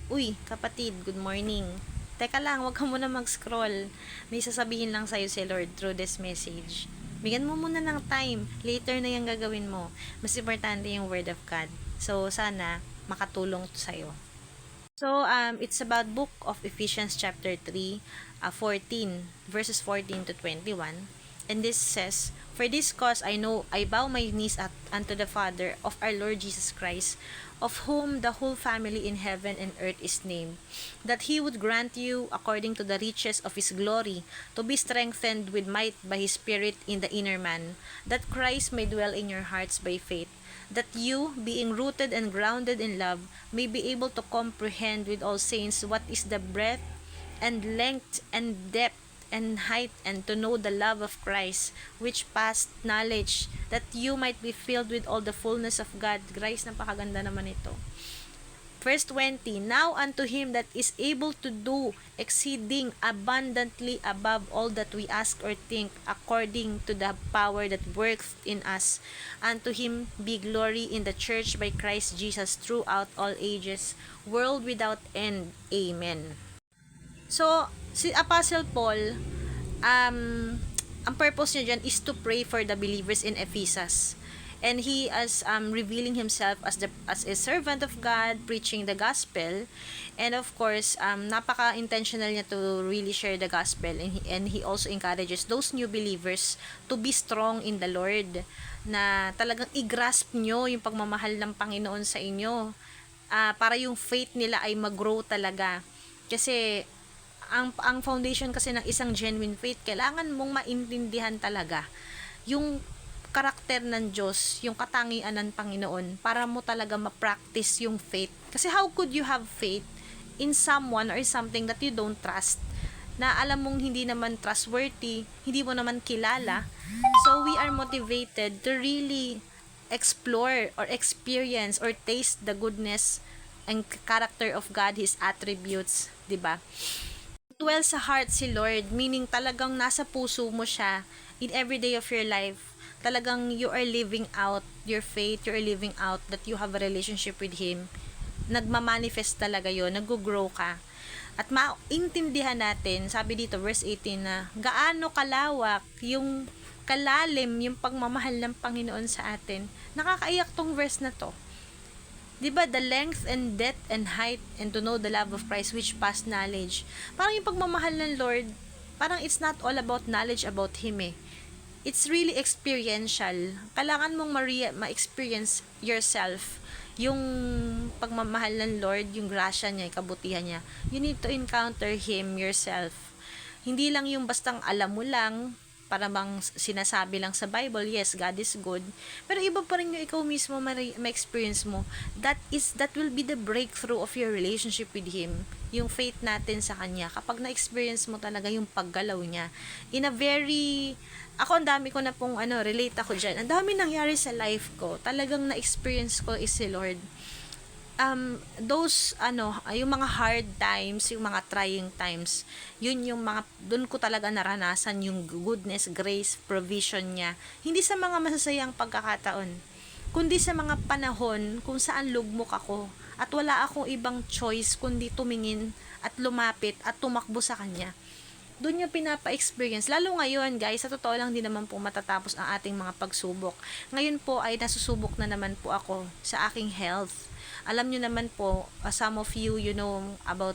Uy, kapatid, good morning. Teka lang, wag ka muna mag-scroll. May sasabihin lang sa'yo si Lord through this message. Bigyan mo muna ng time. Later na yung gagawin mo. Mas importante yung Word of God. So, sana makatulong to sa'yo. So, it's about book of Ephesians chapter 3, 14, verses 14 to 21. And this says, "For this cause I bow my knees unto the Father of our Lord Jesus Christ, of whom the whole family in heaven and earth is named, that he would grant you, according to the riches of his glory, to be strengthened with might by his Spirit in the inner man, that Christ may dwell in your hearts by faith, that you, being rooted and grounded in love, may be able to comprehend with all saints what is the breadth and length and depth and height, and to know the love of Christ, which past knowledge, that you might be filled with all the fullness of God." Guys, napakaganda naman ito. Verse 20, "Now unto him that is able to do exceeding abundantly above all that we ask or think, according to the power that works in us, unto him be glory in the church by Christ Jesus throughout all ages, world without end. Amen." So, si Apostle Paul, um, ang purpose niya dyan is to pray for the believers in Ephesus. And he is revealing himself as a servant of God, preaching the gospel. And of course, napaka-intentional niya to really share the gospel. And he also encourages those new believers to be strong in the Lord. Na talagang i-grasp nyo yung pagmamahal ng Panginoon sa inyo. Para yung faith nila ay mag-grow talaga. Kasi ang foundation kasi ng isang genuine faith, kailangan mong maintindihan talaga yung karakter ng Diyos, yung katangian ng Panginoon, para mo talaga ma-practice yung faith. Kasi how could you have faith in someone or something that you don't trust? Na alam mong hindi naman trustworthy, hindi mo naman kilala. So we are motivated to really explore or experience or taste the goodness and character of God, His attributes, 'di ba? Dwell sa heart si Lord, meaning talagang nasa puso mo siya in every day of your life. Talagang you are living out your faith, you are living out that you have a relationship with Him. Nagmamanifest talaga yon, nag-grow ka. At maintindihan natin, sabi dito, verse 18 na, gaano kalawak yung kalalim yung pagmamahal ng Panginoon sa atin. Nakakaiyak tong verse na to. Diba, the length and depth and height, and to know the love of Christ which past knowledge. Parang yung pagmamahal ng Lord, parang it's not all about knowledge about Him eh. It's really experiential. Kailangan mong ma-experience yourself yung pagmamahal ng Lord, yung grasya niya, yung kabutihan niya. You need to encounter Him yourself. Hindi lang yung bastang alam mo lang, para bang sinasabi lang sa Bible, yes, God is good. Pero iba pa rin yung ikaw mismo ma-experience mo. That will be the breakthrough of your relationship with Him. Yung faith natin sa Kanya. Kapag na-experience mo talaga yung paggalaw niya. In a very, ako ang dami ko na pong relate ako dyan. Ang dami nangyari sa life ko. Talagang na-experience ko is si Lord. Yung mga hard times, yung mga trying times, yun yung mga, dun ko talaga naranasan yung goodness, grace, provision niya. Hindi sa mga masasayang pagkakataon, kundi sa mga panahon kung saan lugmok ako at wala akong ibang choice kundi tumingin at lumapit at tumakbo sa Kanya. Doon yung pinapa-experience. Lalo ngayon, guys, sa totoo lang, di naman po matatapos ang ating mga pagsubok. Ngayon po ay nasusubok na naman po ako sa aking health. Alam nyo naman po, some of you, you know about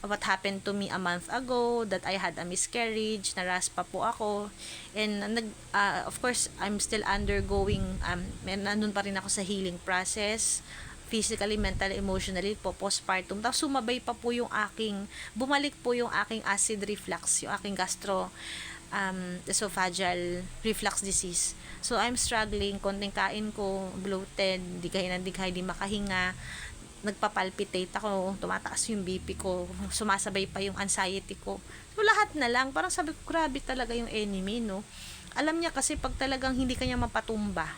what happened to me a month ago, that I had a miscarriage, naraspa po ako, and of course, I'm still undergoing, nandun pa rin ako sa healing process, physically, mentally, emotionally po, postpartum. Tapos sumabay pa po bumalik po yung aking acid reflux, yung aking esophageal reflux disease. So, I'm struggling, konting kain ko, bloated, dighay na dighay, di makahinga, nagpapalpitate ako, tumataas yung BP ko, sumasabay pa yung anxiety ko. So, lahat na lang, parang sabi ko, grabe talaga yung enemy, no? Alam niya kasi pag talagang hindi kanya mapatumba,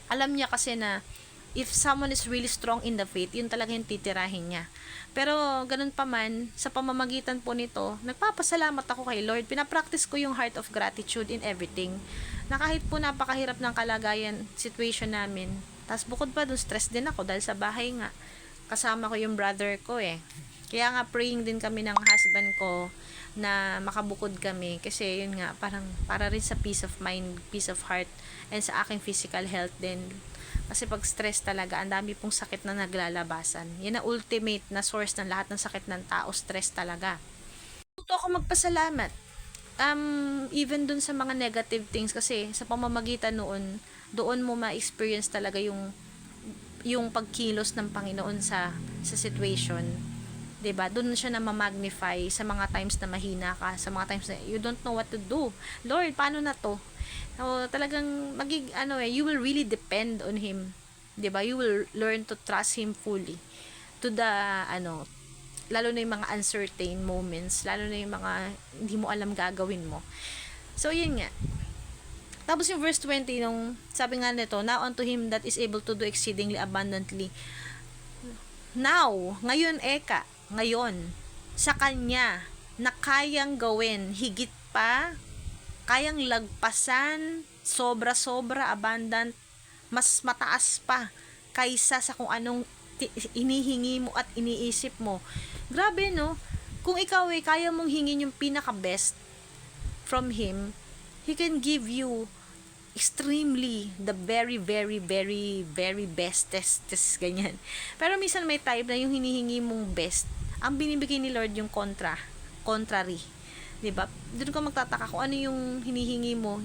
alam niya kasi na if someone is really strong in the faith, yun talaga yung titirahin niya. Pero, ganun pa man, sa pamamagitan po nito, nagpapasalamat ako kay Lord. Pinapractice ko yung heart of gratitude in everything. Na kahit po napakahirap ng kalagayan, situation namin, tapos bukod pa dun, stress din ako dahil sa bahay nga. kasama ko yung brother ko eh. Kaya nga praying din kami ng husband ko na makabukod kami kasi yun nga parang para rin sa peace of mind, peace of heart, and sa aking physical health din. Kasi pag stress talaga, ang dami pong sakit na naglalabasan. Yan ang ultimate na source ng lahat ng sakit ng tao, stress talaga. Tuto ako magpasalamat. Even dun sa mga negative things kasi sa pamamagitan noon, doon mo ma-experience talaga yung pagkilos ng Panginoon sa situation. 'Di ba? Doon siya na ma-magnify sa mga times na mahina ka, sa mga times na you don't know what to do. Lord, paano na 'to? So, talagang you will really depend on him. 'Di ba? You will learn to trust him fully to the lalo na yung mga uncertain moments, lalo na yung mga hindi mo alam gagawin mo. So, yun nga. Tapos yung verse 20, nung sabi nga nito, now unto him that is able to do exceedingly abundantly. Now, ngayon, sa kanya, na kayang gawin, higit pa, kayang lagpasan, sobra-sobra, abundant, mas mataas pa, kaysa sa kung anong inihingi mo at iniisip mo. Grabe, no? Kung ikaw kaya mong hingin yung pinaka-best from him, he can give you extremely the very, very, very, very bestest, ganyan. Pero minsan may type na yung hinihingi mong best, ang binibigay ni Lord yung contrary. 'Di ba? Doon ka magtataka kung ano yung hinihingi mo,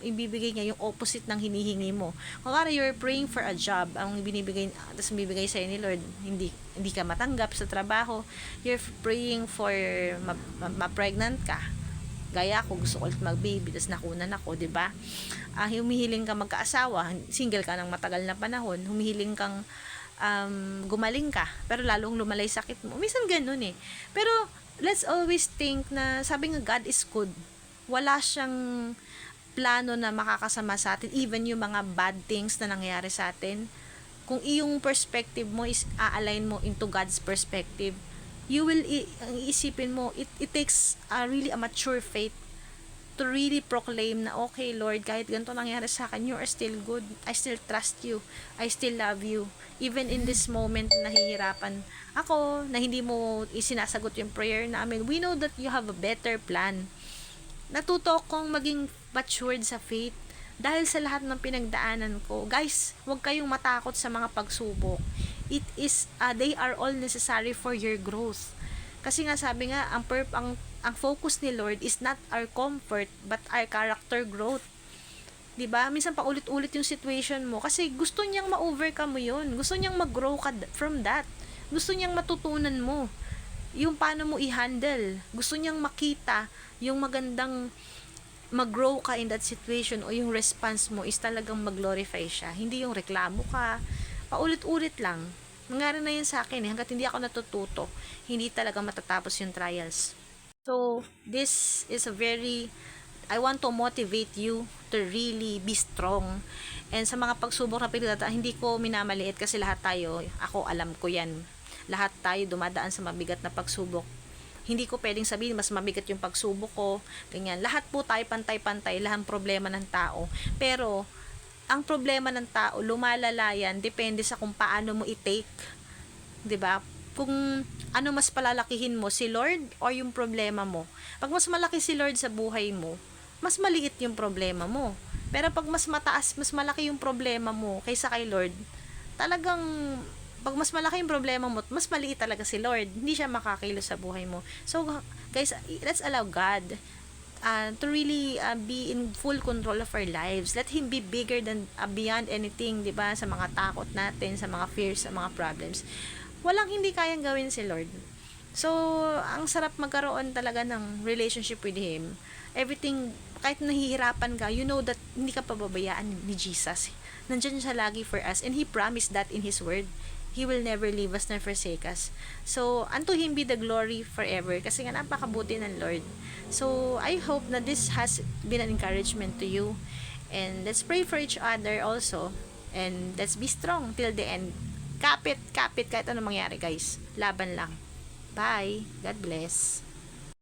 ibibigay niya yung opposite ng hinihingi mo. Kung you're praying for a job, ang tapos bibigay sa'yo ni Lord, hindi ka matanggap sa trabaho, you're praying for ma-pregnant ka. Gaya ako, gusto ko ulit mag-baby, tapos nakunan ako, 'di ba? Humihiling ka magkaasawa, single ka ng matagal na panahon, humihiling kang gumaling ka, pero lalong lumalay sakit mo. Minsan ganun eh. Pero let's always think na sabi nga God is good. Wala siyang plano na makakasama sa atin, even yung mga bad things na nangyayari sa atin. Kung iyong perspective mo is a-align mo into God's perspective, you will iisipin mo, it takes really a mature faith to really proclaim na, okay Lord, kahit ganito nangyari sa akin, you are still good. I still trust you. I still love you. Even in this moment, nahihirapan ako, na hindi mo isinasagot yung prayer namin, we know that you have a better plan. Natuto akong maging matured sa faith dahil sa lahat ng pinagdaanan ko. Guys, huwag kayong matakot sa mga pagsubok. They are all necessary for your growth. Kasi nga sabi nga, ang focus ni Lord is not our comfort but our character growth. 'Di ba? Minsan pa ulit-ulit yung situation mo kasi gusto niyang ma-overcome mo 'yun. Gusto niyang mag-grow ka from that. Gusto niyang matutunan mo yung paano mo i-handle. Gusto niyang makita yung magandang mag-grow ka in that situation o yung response mo is talagang mag-glorify siya. Hindi yung reklamo ka. Paulit-ulit lang. Nangyari na yun sa akin hanggat hindi ako natututo, hindi talaga matatapos yung trials. So, this is I want to motivate you to really be strong. And sa mga pagsubok na pinagdadaan, hindi ko minamaliit kasi lahat tayo, ako alam ko yan, lahat tayo dumadaan sa mabigat na pagsubok. Hindi ko pwedeng sabihin mas mabigat yung pagsubok ko, ganyan. Lahat po tayo pantay-pantay, lahat problema ng tao. Pero, ang problema ng tao, lumalala yan, depende sa kung paano mo i-take. 'Di ba? Kung ano mas palalakihin mo, si Lord o yung problema mo. Pag mas malaki si Lord sa buhay mo, mas maliit yung problema mo. Pero pag mas mataas, mas malaki yung problema mo kaysa kay Lord, talagang pag mas malaki yung problema mo, mas maliit talaga si Lord. Hindi siya makakilos sa buhay mo. So, guys, let's allow God to really be in full control of our lives. Let Him be bigger than beyond anything, di ba? Sa mga takot natin, sa mga fears, sa mga problems. Walang hindi kayang gawin si Lord. So, ang sarap magkaroon talaga ng relationship with Him. Everything, kahit nahihirapan ka, you know that hindi ka pababayaan ni Jesus. Nandiyan siya lagi for us. And He promised that in His Word. He will never leave us nor forsake us. So, unto Him be the glory forever. Kasi nga napakabuti ng Lord. So, I hope na this has been an encouragement to you. And let's pray for each other also. And let's be strong till the end. Kapit, kahit ano mangyari guys. Laban lang. Bye. God bless.